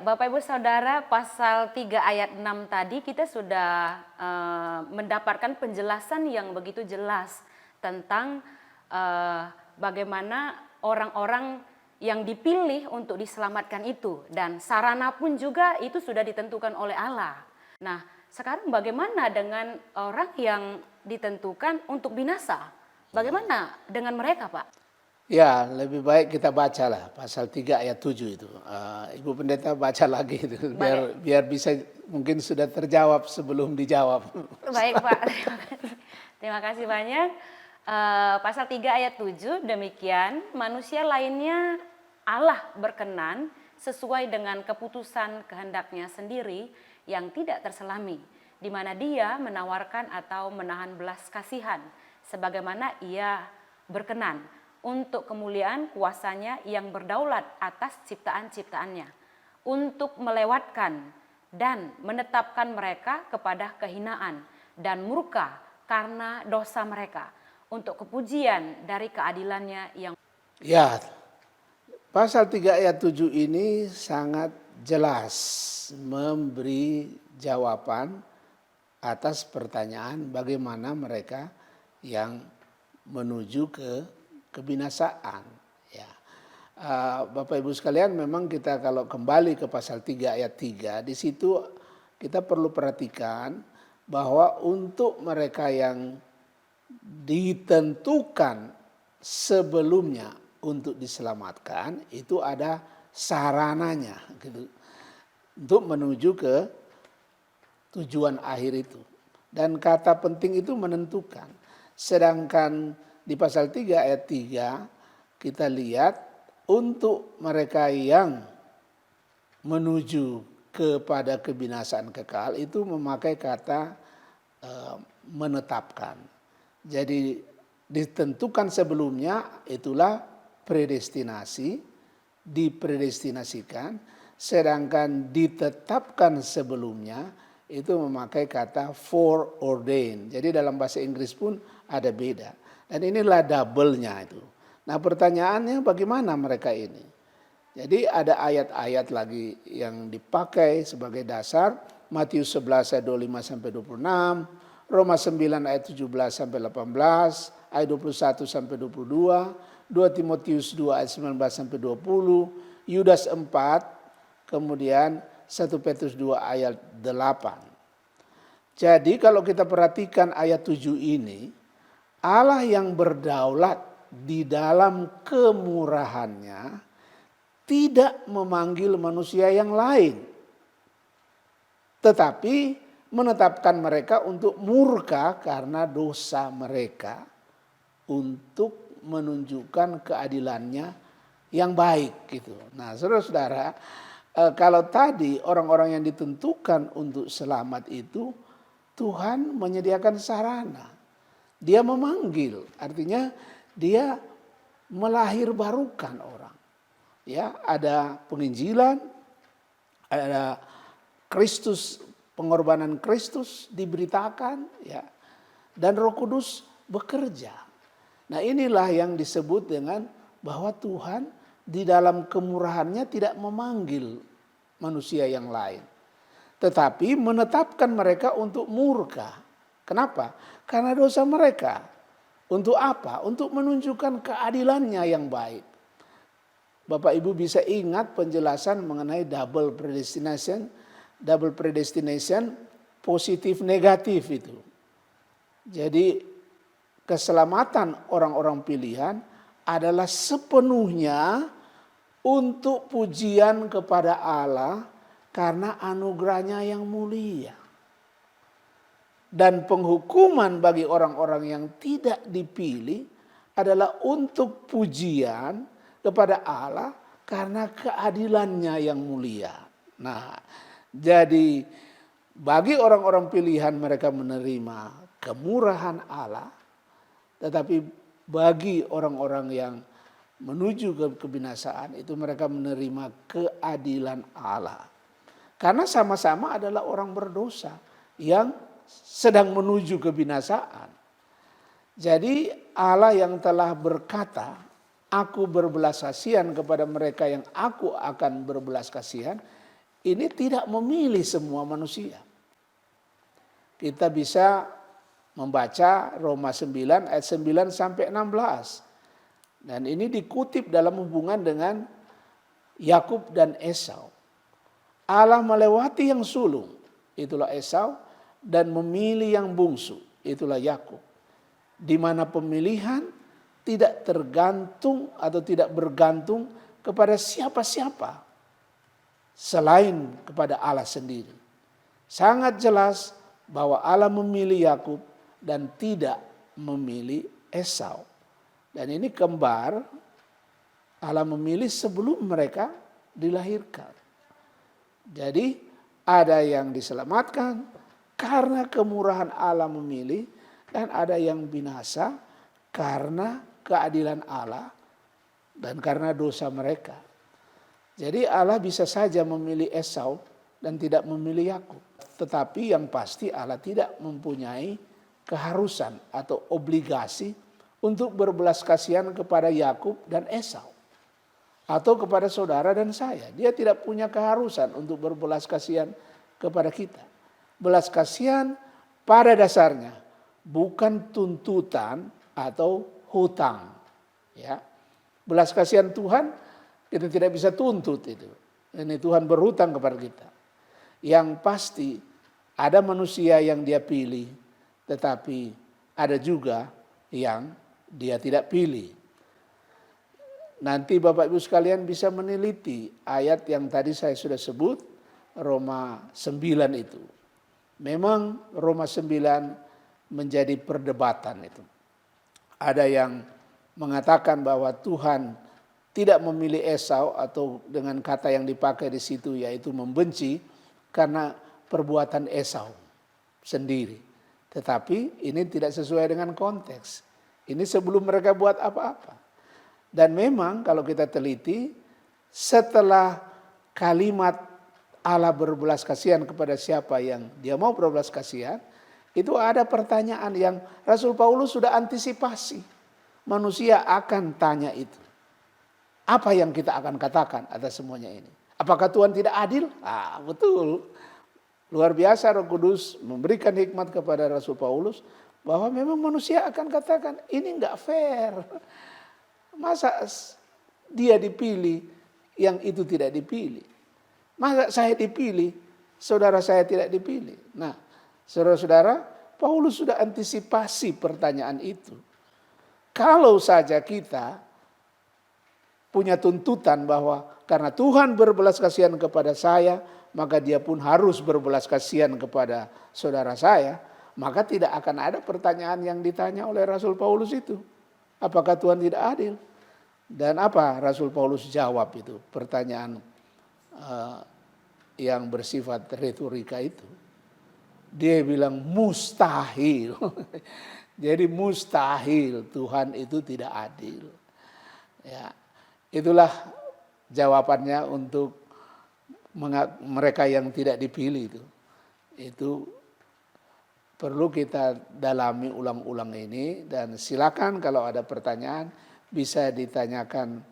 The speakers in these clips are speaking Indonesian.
Bapak Ibu Saudara, pasal 3 ayat 6 tadi kita sudah mendapatkan penjelasan yang begitu jelas tentang bagaimana orang-orang yang dipilih untuk diselamatkan itu, dan sarana pun juga itu sudah ditentukan oleh Allah. Nah, sekarang bagaimana dengan orang yang ditentukan untuk binasa? Bagaimana dengan mereka, Pak? Ya, lebih baik kita bacalah pasal 3 ayat 7 itu. Ibu Pendeta baca lagi itu Baik. biar bisa, mungkin sudah terjawab sebelum dijawab. Baik, Pak, terima kasih. Terima kasih banyak. Pasal 3 ayat 7 demikian, manusia lainnya Allah berkenan sesuai dengan keputusan kehendaknya sendiri yang tidak terselami, di mana Dia menawarkan atau menahan belas kasihan sebagaimana Ia berkenan untuk kemuliaan kuasanya yang berdaulat atas ciptaan-ciptaannya, untuk melewatkan dan menetapkan mereka kepada kehinaan dan murka karena dosa mereka, untuk kepujian dari keadilannya yang... Ya, pasal 3 ayat 7 ini sangat jelas memberi jawaban atas pertanyaan bagaimana mereka yang menuju ke kebinasaan. Ya. Bapak Ibu sekalian, memang kita kalau kembali ke pasal 3 ayat 3, di situ kita perlu perhatikan bahwa untuk mereka yang ditentukan sebelumnya untuk diselamatkan, itu ada sarananya gitu, untuk menuju ke tujuan akhir itu. Dan kata penting itu menentukan. Sedangkan di pasal 3 ayat 3 kita lihat untuk mereka yang menuju kepada kebinasaan kekal itu memakai kata menetapkan. Jadi ditentukan sebelumnya itulah predestinasi, dipredestinasikan, sedangkan ditetapkan sebelumnya itu memakai kata foreordained. Jadi dalam bahasa Inggris pun ada beda. Dan inilah double-nya itu. Nah, pertanyaannya bagaimana mereka ini? Jadi ada ayat-ayat lagi yang dipakai sebagai dasar. Matius 11 ayat 25 sampai 26, Roma 9 ayat 17 sampai 18, ayat 21 sampai 22, 2 Timotius 2 ayat 19 sampai 20, Yudas 4, kemudian 1 Petrus 2 ayat 8. Jadi kalau kita perhatikan ayat 7 ini, Allah yang berdaulat di dalam kemurahannya tidak memanggil manusia yang lain, tetapi menetapkan mereka untuk murka karena dosa mereka, untuk menunjukkan keadilannya yang baik gitu. Nah, saudara-saudara, kalau tadi orang-orang yang ditentukan untuk selamat itu Tuhan menyediakan sarana. Dia memanggil, artinya dia melahirbarukan orang. Ya, ada penginjilan, ada Kristus, pengorbanan Kristus diberitakan, ya, dan Roh Kudus bekerja. Nah, inilah yang disebut dengan bahwa Tuhan di dalam kemurahannya tidak memanggil manusia yang lain, tetapi menetapkan mereka untuk murka. Kenapa? Karena dosa mereka. Untuk apa? Untuk menunjukkan keadilannya yang baik. Bapak Ibu bisa ingat penjelasan mengenai double predestination positif negatif itu. Jadi keselamatan orang-orang pilihan adalah sepenuhnya untuk pujian kepada Allah karena anugerahnya yang mulia. Dan penghukuman bagi orang-orang yang tidak dipilih adalah untuk pujian kepada Allah karena keadilannya yang mulia. Nah, jadi bagi orang-orang pilihan mereka menerima kemurahan Allah, tetapi bagi orang-orang yang menuju ke kebinasaan itu mereka menerima keadilan Allah. Karena sama-sama adalah orang berdosa yang sedang menuju kebinasaan. Jadi Allah yang telah berkata, aku berbelas kasihan kepada mereka yang aku akan berbelas kasihan, ini tidak memilih semua manusia. Kita bisa membaca Roma 9 ayat 9 sampai 16. Dan ini dikutip dalam hubungan dengan Yakub dan Esau. Allah melewati yang sulung, itulah Esau, dan memilih yang bungsu, itulah Yakub. Di mana pemilihan tidak tergantung atau tidak bergantung kepada siapa-siapa selain kepada Allah sendiri. Sangat jelas bahwa Allah memilih Yakub dan tidak memilih Esau. Dan ini kembar, Allah memilih sebelum mereka dilahirkan. Jadi ada yang diselamatkan karena kemurahan Allah memilih, dan ada yang binasa karena keadilan Allah dan karena dosa mereka. Jadi Allah bisa saja memilih Esau dan tidak memilih Yakub. Tetapi yang pasti Allah tidak mempunyai keharusan atau obligasi untuk berbelas kasihan kepada Yakub dan Esau. Atau kepada saudara dan saya. Dia tidak punya keharusan untuk berbelas kasihan kepada kita. Belas kasihan pada dasarnya bukan tuntutan atau hutang. Ya. Belas kasihan Tuhan kita tidak bisa tuntut itu. Ini Tuhan berhutang kepada kita. Yang pasti ada manusia yang dia pilih, tetapi ada juga yang dia tidak pilih. Nanti Bapak Ibu sekalian bisa meneliti ayat yang tadi saya sudah sebut, Roma 9 itu. Memang Roma 9 menjadi perdebatan itu. Ada yang mengatakan bahwa Tuhan tidak memilih Esau, atau dengan kata yang dipakai di situ yaitu membenci karena perbuatan Esau sendiri. Tetapi ini tidak sesuai dengan konteks. Ini sebelum mereka buat apa-apa. Dan memang kalau kita teliti, setelah kalimat Allah berbelas kasihan kepada siapa yang dia mau berbelas kasihan, itu ada pertanyaan yang Rasul Paulus sudah antisipasi. Manusia akan tanya itu. Apa yang kita akan katakan atas semuanya ini? Apakah Tuhan tidak adil? Betul. Luar biasa Roh Kudus memberikan hikmat kepada Rasul Paulus bahwa memang manusia akan katakan ini enggak fair. Masa dia dipilih yang itu tidak dipilih? Masa saya dipilih, saudara saya tidak dipilih? Nah, saudara-saudara, Paulus sudah antisipasi pertanyaan itu. Kalau saja kita punya tuntutan bahwa karena Tuhan berbelas kasihan kepada saya, maka dia pun harus berbelas kasihan kepada saudara saya, maka tidak akan ada pertanyaan yang ditanya oleh Rasul Paulus itu. Apakah Tuhan tidak adil? Dan apa Rasul Paulus jawab itu? Pertanyaan yang bersifat retorika itu. Dia bilang mustahil. Jadi mustahil Tuhan itu tidak adil. Ya, itulah jawabannya untuk mereka yang tidak dipilih itu. Itu perlu kita dalami ulang-ulang ini, dan silakan kalau ada pertanyaan bisa ditanyakan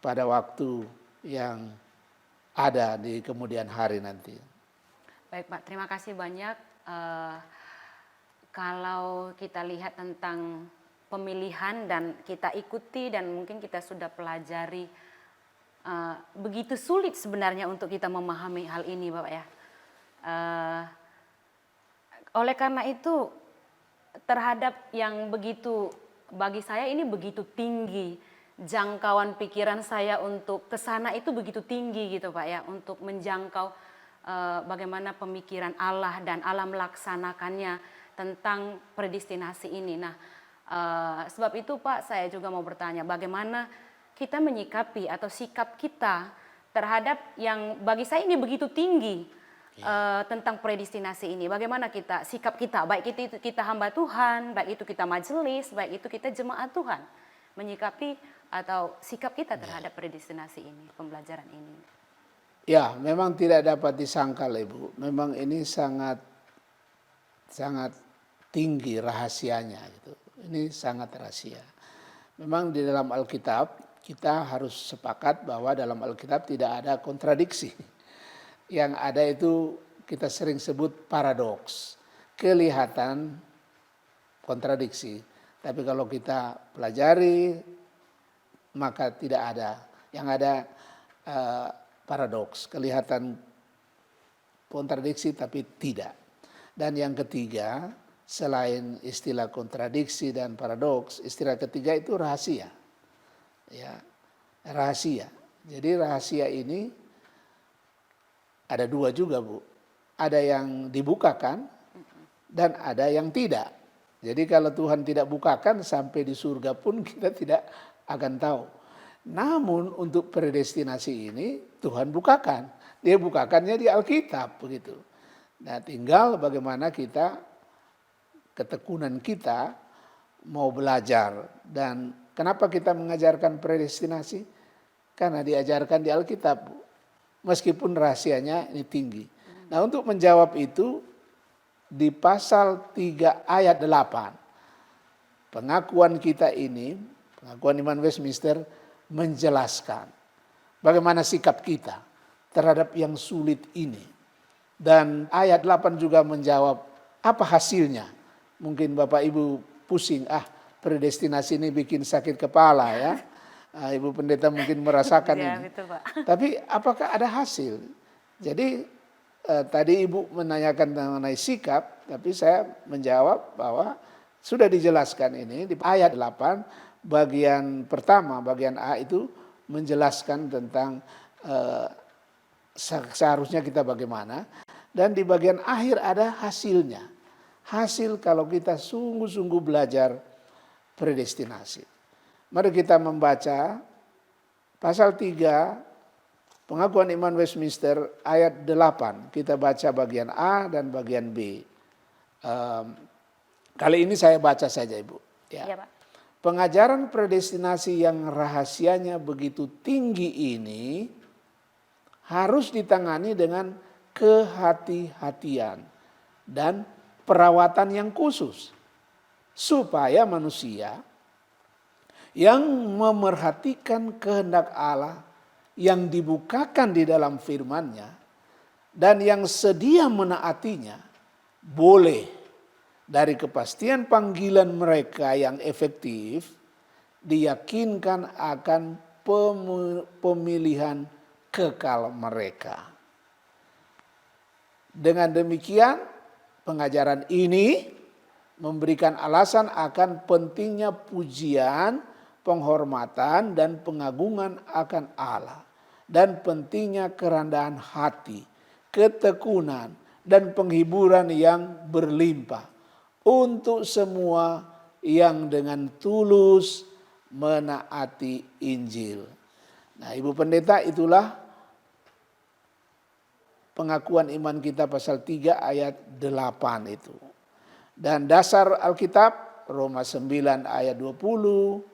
pada waktu yang ada di kemudian hari nanti. Baik Pak, terima kasih banyak. Kalau kita lihat tentang pemilihan dan kita ikuti dan mungkin kita sudah pelajari, begitu sulit sebenarnya untuk kita memahami hal ini Bapak ya. Oleh karena itu terhadap yang begitu, bagi saya ini begitu tinggi, jangkauan pikiran saya untuk ke sana itu begitu tinggi gitu Pak ya, untuk menjangkau bagaimana pemikiran Allah dan Allah melaksanakannya tentang predestinasi ini. Nah, sebab itu Pak, saya juga mau bertanya bagaimana kita menyikapi atau sikap kita terhadap yang bagi saya ini begitu tinggi tentang predestinasi ini. Bagaimana kita, sikap kita, baik itu kita hamba Tuhan, baik itu kita majelis, baik itu kita jemaat Tuhan, menyikapi atau sikap kita terhadap predestinasi ini, pembelajaran ini. Ya, memang tidak dapat disangkal Ibu. Memang ini sangat tinggi rahasianya gitu. Ini sangat rahasia. Memang di dalam Alkitab kita harus sepakat bahwa dalam Alkitab tidak ada kontradiksi. yang ada itu kita sering sebut paradoks, kelihatan kontradiksi. Tapi kalau kita pelajari maka tidak ada, yang ada paradoks, kelihatan kontradiksi tapi tidak. Dan yang ketiga, selain istilah kontradiksi dan paradoks, istilah ketiga itu rahasia. Ya, rahasia. Jadi rahasia ini ada dua juga, Bu. Ada yang dibukakan dan ada yang tidak. Jadi kalau Tuhan tidak bukakan, sampai di surga pun kita tidak akan tahu. Namun untuk predestinasi ini Tuhan bukakan. Dia bukakannya di Alkitab begitu. Nah, tinggal bagaimana kita, ketekunan kita mau belajar. Dan kenapa kita mengajarkan predestinasi? Karena diajarkan di Alkitab, Bu. Meskipun rahasianya ini tinggi. Nah, untuk menjawab itu di pasal 3 ayat 8. Pengakuan kita ini, pengakuan iman Westminster menjelaskan bagaimana sikap kita terhadap yang sulit ini. Dan ayat 8 juga menjawab apa hasilnya. Mungkin Bapak Ibu pusing, predestinasi ini bikin sakit kepala ya. Ibu pendeta mungkin merasakan ya, ini. betul, Pak. Tapi apakah ada hasil? Jadi tadi Ibu menanyakan mengenai sikap, tapi saya menjawab bahwa sudah dijelaskan ini di ayat 8 bagian pertama, bagian A itu menjelaskan tentang seharusnya kita bagaimana, dan di bagian akhir ada hasilnya. Hasil kalau kita sungguh-sungguh belajar predestinasi. Mari kita membaca pasal 3 pengakuan iman Westminster ayat 8. Kita baca bagian A dan bagian B. Kali ini saya baca saja, Ibu. Ya, Pak. Pengajaran predestinasi yang rahasianya begitu tinggi ini harus ditangani dengan kehati-hatian dan perawatan yang khusus. Supaya manusia yang memerhatikan kehendak Allah yang dibukakan di dalam firman-Nya dan yang sedia menaatinya boleh dari kepastian panggilan mereka yang efektif diyakinkan akan pemilihan kekal mereka. Dengan demikian pengajaran ini memberikan alasan akan pentingnya pujian, penghormatan dan pengagungan akan Allah, dan pentingnya kerendahan hati, ketekunan dan penghiburan yang berlimpah untuk semua yang dengan tulus menaati Injil. Nah, Ibu Pendeta, itulah pengakuan iman kita pasal 3 ayat 8 itu. Dan dasar Alkitab Roma 9 ayat 20,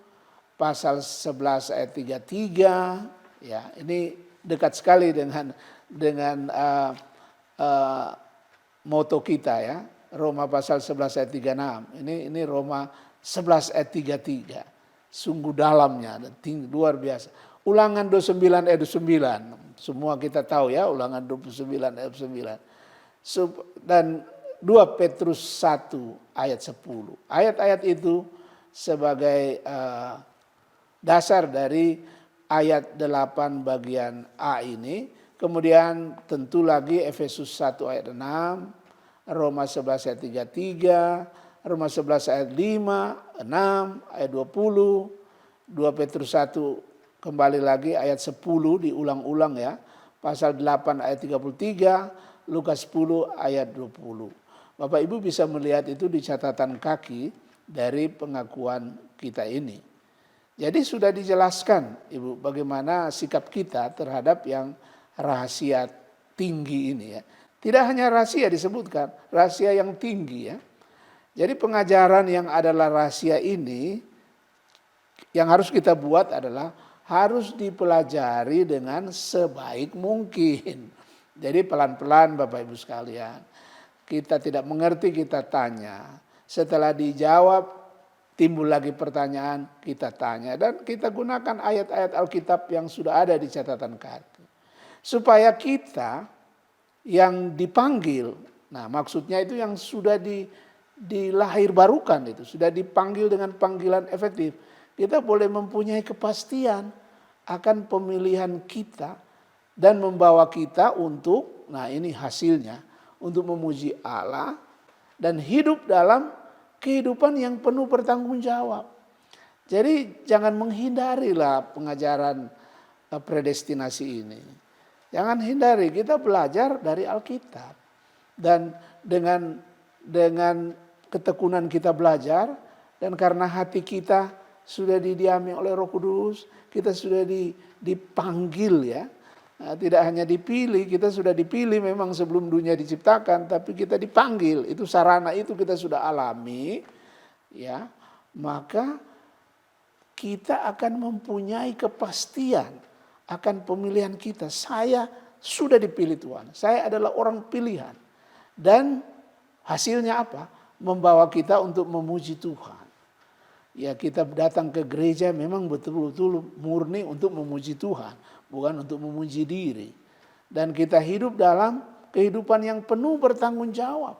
pasal 11 ayat 33, ya, ini dekat sekali dengan moto kita ya. Roma pasal 11 ayat 36. Ini Roma 11 ayat 33. Sungguh dalamnya dan tinggi, luar biasa. Ulangan 29 ayat 29. Semua kita tahu ya, Ulangan 29 ayat 9. Dan 2 Petrus 1 ayat 10. Ayat-ayat itu sebagai dasar dari ayat 8 bagian A ini. Kemudian tentu lagi Efesus 1 ayat 6. Roma 11 ayat 33, Roma 11 ayat 5, 6, ayat 20, 2 Petrus 1 kembali lagi ayat 10 diulang-ulang ya, pasal 8 ayat 33, Lukas 10 ayat 20. Bapak Ibu bisa melihat itu di catatan kaki dari pengakuan kita ini. Jadi sudah dijelaskan Ibu bagaimana sikap kita terhadap yang rahasia tinggi ini ya. Tidak hanya rahasia disebutkan, rahasia yang tinggi ya. Jadi pengajaran yang adalah rahasia ini, yang harus kita buat adalah harus dipelajari dengan sebaik mungkin. Jadi pelan-pelan Bapak Ibu sekalian. Kita tidak mengerti, kita tanya. Setelah dijawab, timbul lagi pertanyaan, kita tanya. Dan kita gunakan ayat-ayat Alkitab yang sudah ada di catatan kaki. Supaya kita yang dipanggil. Nah, maksudnya itu yang sudah dilahir barukan itu, sudah dipanggil dengan panggilan efektif. Kita boleh mempunyai kepastian akan pemilihan kita dan membawa kita untuk, nah ini hasilnya, untuk memuji Allah dan hidup dalam kehidupan yang penuh bertanggung jawab. Jadi jangan menghindarilah pengajaran predestinasi ini. Jangan hindari, kita belajar dari Alkitab. Dan dengan ketekunan kita belajar, dan karena hati kita sudah didiami oleh Roh Kudus, kita sudah dipanggil ya. Nah, tidak hanya dipilih, kita sudah dipilih memang sebelum dunia diciptakan, tapi kita dipanggil. Itu sarana itu kita sudah alami, ya. Maka kita akan mempunyai kepastian akan pemilihan kita. Saya sudah dipilih Tuhan. Saya adalah orang pilihan. Dan hasilnya apa? Membawa kita untuk memuji Tuhan. Ya, kita datang ke gereja memang betul-betul murni untuk memuji Tuhan, bukan untuk memuji diri. Dan kita hidup dalam kehidupan yang penuh bertanggung jawab.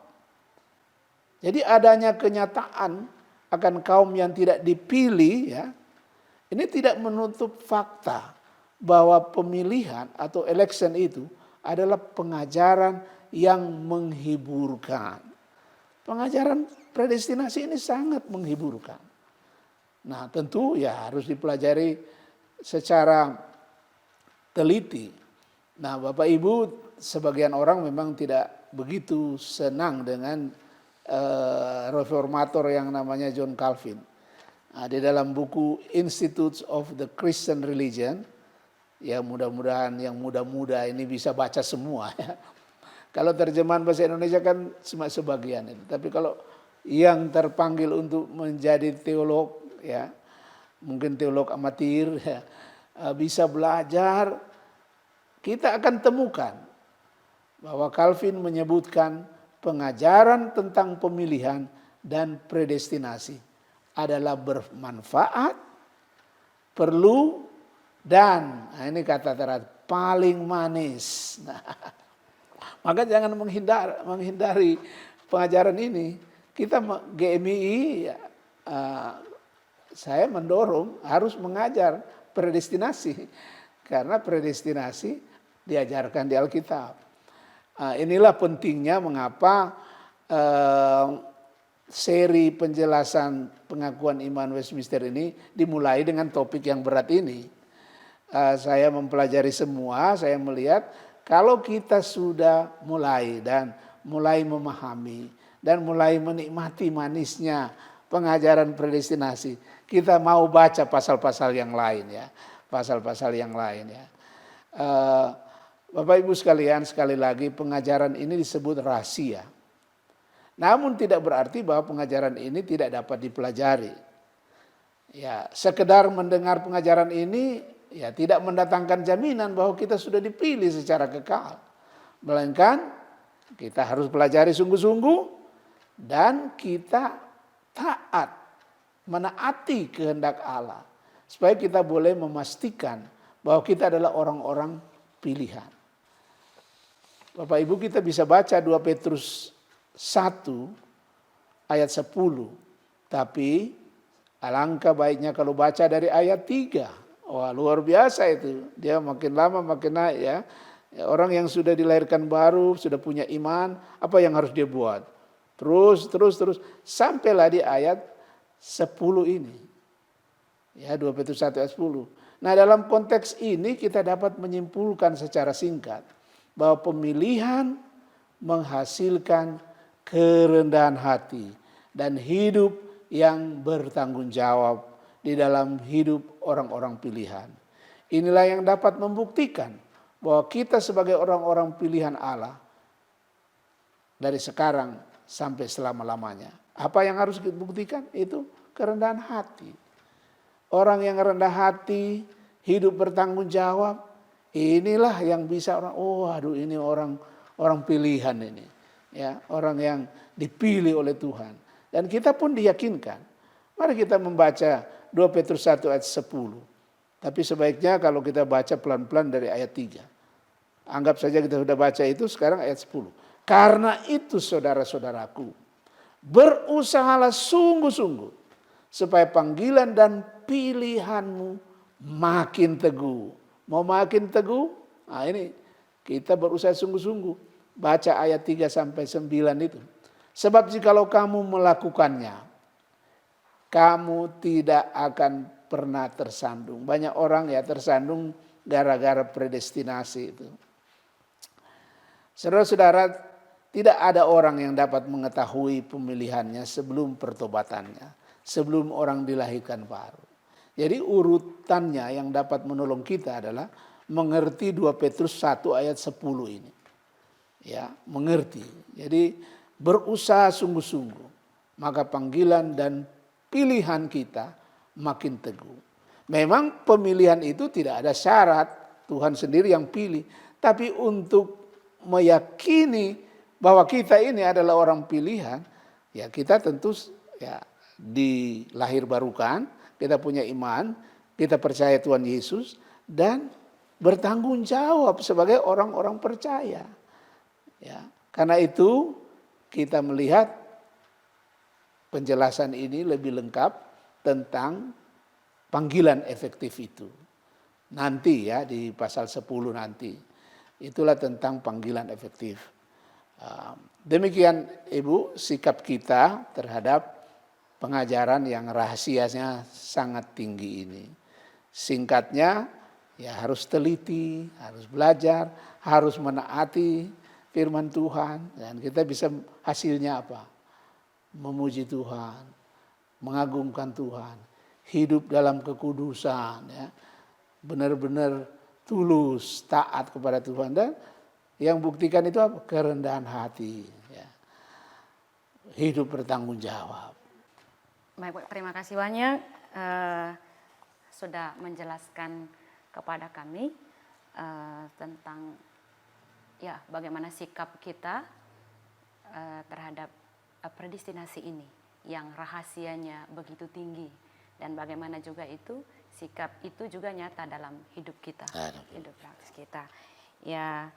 Jadi adanya kenyataan akan kaum yang tidak dipilih ya, ini tidak menutup fakta bahwa pemilihan atau election itu adalah pengajaran yang menghiburkan. Pengajaran predestinasi ini sangat menghiburkan. Nah, tentu ya harus dipelajari secara teliti. Nah, Bapak Ibu, sebagian orang memang tidak begitu senang dengan reformator yang namanya John Calvin. Nah, di dalam buku Institutes of the Christian Religion, ya mudah-mudahan yang muda-muda ini bisa baca semua ya. Kalau terjemahan bahasa Indonesia kan cuma sebagian itu. Tapi kalau yang terpanggil untuk menjadi teolog ya, mungkin teolog amatir ya, bisa belajar, kita akan temukan bahwa Calvin menyebutkan pengajaran tentang pemilihan dan predestinasi adalah bermanfaat, perlu, dan nah ini kata terat paling manis. Nah, maka jangan menghindari pengajaran ini. Kita GMI, ya, saya mendorong harus mengajar predestinasi. Karena predestinasi diajarkan di Alkitab. Inilah pentingnya mengapa seri penjelasan pengakuan iman Westminster ini dimulai dengan topik yang berat ini. Saya mempelajari semua, saya melihat kalau kita sudah mulai memahami dan mulai menikmati manisnya pengajaran predestinasi, kita mau baca pasal-pasal yang lain ya, pasal-pasal yang lain ya. Bapak Ibu sekalian, sekali lagi pengajaran ini disebut rahasia. Namun tidak berarti bahwa pengajaran ini tidak dapat dipelajari. Ya, sekedar mendengar pengajaran ini ya tidak mendatangkan jaminan bahwa kita sudah dipilih secara kekal. Melainkan kita harus pelajari sungguh-sungguh dan kita taat, menaati kehendak Allah. Supaya kita boleh memastikan bahwa kita adalah orang-orang pilihan. Bapak Ibu, kita bisa baca 2 Petrus 1 ayat 10. Tapi alangkah baiknya kalau baca dari ayat 3. Wah, luar biasa itu. Dia makin lama makin naik ya. Orang yang sudah dilahirkan baru, sudah punya iman, apa yang harus dia buat? Terus sampailah di ayat 10 ini. Ya, 2 Petrus 1 ayat 10. Nah, dalam konteks ini kita dapat menyimpulkan secara singkat bahwa pemilihan menghasilkan kerendahan hati dan hidup yang bertanggung jawab di dalam hidup orang-orang pilihan. Inilah yang dapat membuktikan bahwa kita sebagai orang-orang pilihan Allah dari sekarang sampai selama-lamanya. Apa yang harus kita buktikan? Itu kerendahan hati. Orang yang rendah hati, hidup bertanggung jawab, inilah yang bisa ini orang pilihan ini. Ya, orang yang dipilih oleh Tuhan. Dan kita pun diyakinkan. Mari kita membaca 2 Petrus 1 ayat 10. Tapi sebaiknya kalau kita baca pelan-pelan dari ayat 3. Anggap saja kita sudah baca itu, sekarang ayat 10. Karena itu saudara-saudaraku, berusahalah sungguh-sungguh supaya panggilan dan pilihanmu makin teguh. Mau makin teguh? Nah ini kita berusaha sungguh-sungguh. Baca ayat 3 sampai 9 itu. Sebab jikalau kamu melakukannya, kamu tidak akan pernah tersandung. Banyak orang ya tersandung gara-gara predestinasi itu. Saudara-saudara, tidak ada orang yang dapat mengetahui pemilihannya sebelum pertobatannya, sebelum orang dilahirkan baru. Jadi urutannya yang dapat menolong kita adalah mengerti 2 Petrus 1 ayat 10 ini. Ya, mengerti. Jadi berusaha sungguh-sungguh, maka panggilan dan pilihan kita makin teguh. Memang pemilihan itu tidak ada syarat, Tuhan sendiri yang pilih, tapi untuk meyakini bahwa kita ini adalah orang pilihan, ya kita tentu ya dilahir barukan, kita punya iman, kita percaya Tuhan Yesus dan bertanggung jawab sebagai orang-orang percaya. Ya, karena itu kita melihat penjelasan ini lebih lengkap tentang panggilan efektif itu. Nanti ya di pasal 10 nanti. Itulah tentang panggilan efektif. Demikian Ibu sikap kita terhadap pengajaran yang rahasianya sangat tinggi ini. Singkatnya ya harus teliti, harus belajar, harus menaati firman Tuhan. Dan kita bisa hasilnya apa? Memuji Tuhan, mengagungkan Tuhan, hidup dalam kekudusan, ya, benar-benar tulus, taat kepada Tuhan, dan yang buktikan itu apa? Kerendahan hati, ya. Hidup bertanggung jawab. Baik, Pak, terima kasih banyak sudah menjelaskan kepada kami tentang ya bagaimana sikap kita terhadap predestinasi ini yang rahasianya begitu tinggi, dan bagaimana juga itu sikap itu juga nyata dalam hidup kita, hidup praktis kita. Ya.